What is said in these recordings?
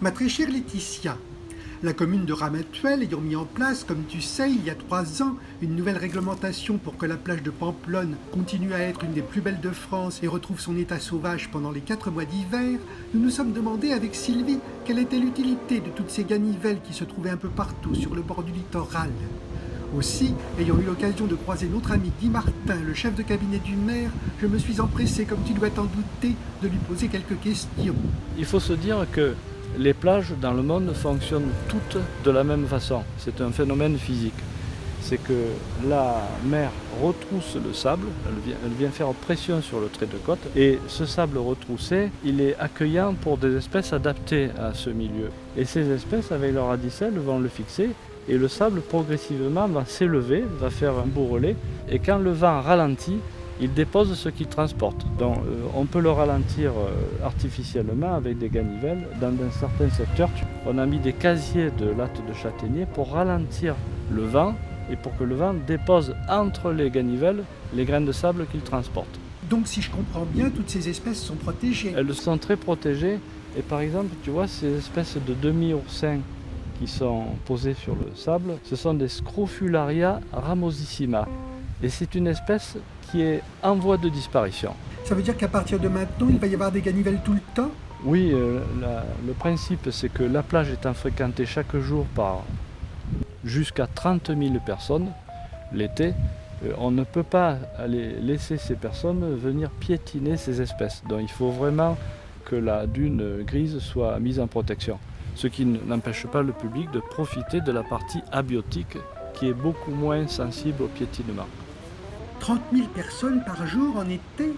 Ma très chère Laetitia, la commune de Ramatuelle ayant mis en place, comme tu sais, il y a 3 ans, une nouvelle réglementation pour que la plage de Pamplonne continue à être une des plus belles de France et retrouve son état sauvage pendant les 4 mois d'hiver, nous nous sommes demandé avec Sylvie quelle était l'utilité de toutes ces ganivelles qui se trouvaient un peu partout sur le bord du littoral. Aussi, ayant eu l'occasion de croiser notre ami Guy Martin, le chef de cabinet du maire, je me suis empressé, comme tu dois t'en douter, de lui poser quelques questions. Il faut se dire que les plages dans le monde fonctionnent toutes de la même façon. C'est un phénomène physique. C'est que la mer retrousse le sable, elle vient faire pression sur le trait de côte, et ce sable retroussé, il est accueillant pour des espèces adaptées à ce milieu. Et ces espèces, avec leur radicelle, vont le fixer, et le sable progressivement va s'élever, va faire un bourrelet, et quand le vent ralentit, il dépose ce qu'il transporte. Donc on peut le ralentir artificiellement avec des ganivelles. Dans un certain secteur, on a mis des casiers de lattes de châtaignier pour ralentir le vent et pour que le vent dépose entre les ganivelles les grains de sable qu'il transporte. Donc si je comprends bien, toutes ces espèces sont protégées. Elles sont très protégées et par exemple, tu vois ces espèces de demi-oursins qui sont posés sur le sable, ce sont des Scrofularia ramosissima. Et c'est une espèce qui est en voie de disparition. Ça veut dire qu'à partir de maintenant, il va y avoir des ganivelles tout le temps? Oui, le principe c'est que la plage étant fréquentée chaque jour par jusqu'à 30 000 personnes l'été, on ne peut pas aller laisser ces personnes venir piétiner ces espèces. Donc il faut vraiment que la dune grise soit mise en protection. Ce qui n'empêche pas le public de profiter de la partie abiotique qui est beaucoup moins sensible au piétinement. 30 000 personnes par jour en été?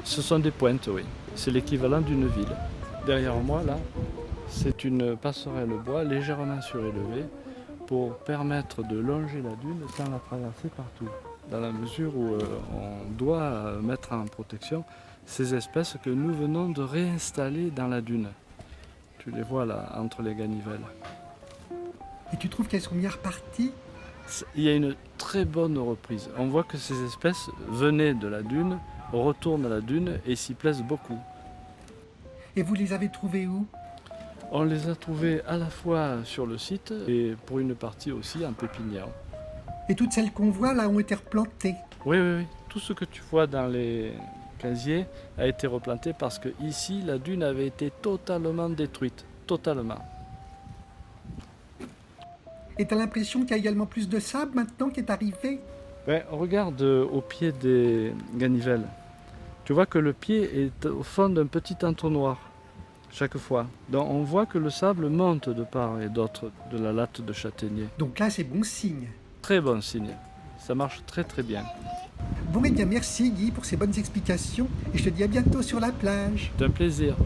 Ce sont des pointes, oui. C'est l'équivalent d'une ville. Derrière moi, là, c'est une passerelle bois légèrement surélevée pour permettre de longer la dune sans la traverser partout. Dans la mesure où on doit mettre en protection ces espèces que nous venons de réinstaller dans la dune. Tu les vois là, entre les ganivelles. Et tu trouves qu'elles sont bien reparties? Il y a une très bonne reprise. On voit que ces espèces venaient de la dune, retournent à la dune et s'y plaisent beaucoup. Et vous les avez trouvées où? On les a trouvées à la fois sur le site et pour une partie aussi en pépinière. Et toutes celles qu'on voit là ont été replantées? Oui, oui, oui. Tout ce que tu vois dans les casiers a été replanté parce que ici la dune avait été totalement détruite. Totalement. Et t'as l'impression qu'il y a également plus de sable maintenant qui est arrivé? Regarde au pied des ganivelles. Tu vois que le pied est au fond d'un petit entonnoir chaque fois. Donc on voit que le sable monte de part et d'autre de la latte de châtaignier. Donc là, c'est bon signe. Très bon signe. Ça marche très très bien. Bon, eh bien, merci Guy pour ces bonnes explications et je te dis à bientôt sur la plage. C'est un plaisir.